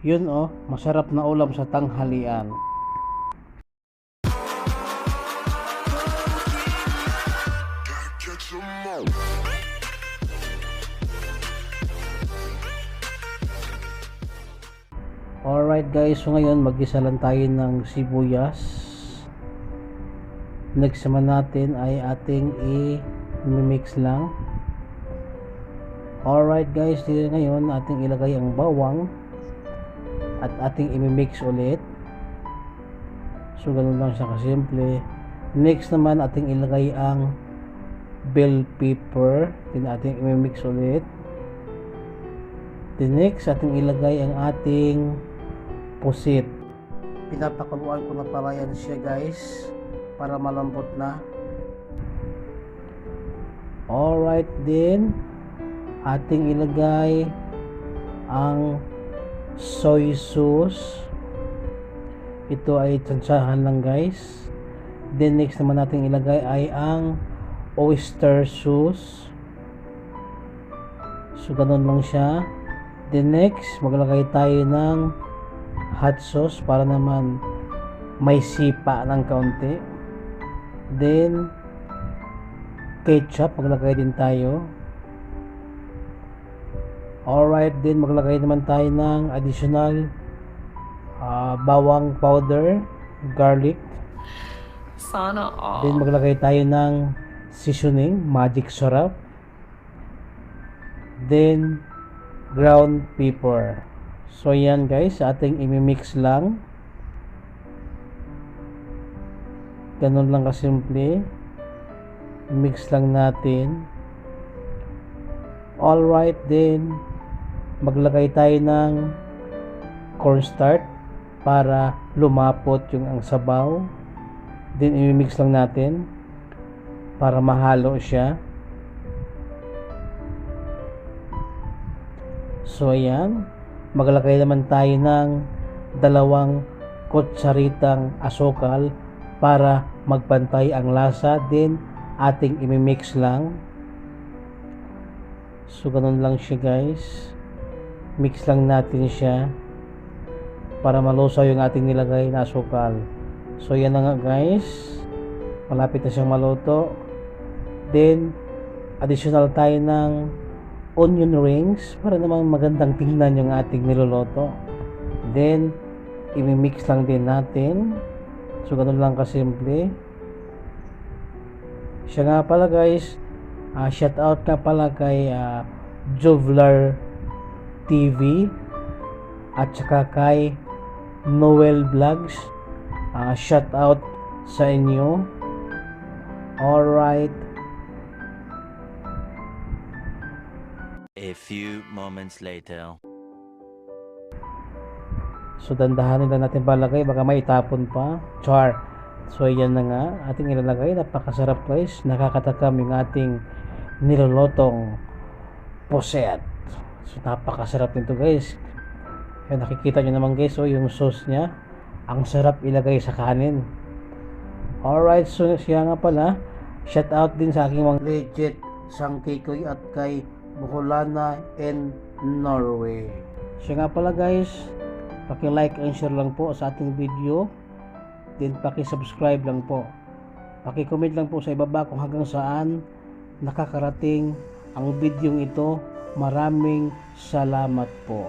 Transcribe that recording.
Yun oh, masarap na ulam sa tanghalian. Alright guys, so ngayon mag-isa lang tayo ng sibuyas. Next naman natin ay ating i-mix lang. Alright guys, dito ngayon ating ilagay ang bawang at ating i-mix ulit. So ganun lang siya kasimple. Next naman ating ilagay ang bell pepper, din ating i-mix ulit. The next ating ilagay ang ating pusit. Pinapakuluan ko na pala yan siya guys para malambot na. Alright, din ating ilagay ang soy sauce. Ito ay tsansyahan lang guys. Then next naman natin ilagay ay ang oyster sauce. So ganun lang siya. Then next maglagay tayo ng hot sauce para naman may sipa ng kaunti. Then ketchup maglagay din tayo. Alright, then maglagay naman tayo ng additional bawang powder, garlic. Sana all. Then maglagay tayo ng seasoning, magic sarap. Then ground pepper. So yan guys, ating i-mix lang. Ganun lang kasimple. Mix lang natin. Alright, then maglagay tayo ng cornstarch para lumapot yung ang sabaw. Then i-mix lang natin para mahalo siya. So ayan, maglagay naman tayo ng 2 kutsaritang asukal para magpantay ang lasa. Then ating i-mix lang. So ganun lang siya guys. Mix lang natin siya para malusaw yung ating nilagay na asukal. So yan na nga guys, malapit na siyang maluto. Then additional tayo ng onion rings para naman magandang tingnan yung ating niluluto. Then i-mix lang din natin. So ganun lang kasimple. Siya nga pala guys, shout out nga pala kay Jovlar TV at saka kay Noel Vlogs. Shout out sa inyo. Alright. A few moments later. So dandahanin lang natin palagay, baka may itapon pa. Char. So yan na nga ating ilalagay. Napakasarap guys. Nakakatakam yung ating nilolotong puset. So napakasarap nito guys. Yan, nakikita nyo naman guys, yung sauce nya ang sarap ilagay sa kanin. Alright, so siya nga pala, shout out din sa aking mga legit sang Kikoy at kay Buholana in Norway. Siya nga pala guys, paki-like and share lang po sa ating video. Then paki-subscribe lang po. Paki-comment lang po sa ibaba kung hanggang saan nakakarating ang video ito. Maraming salamat po.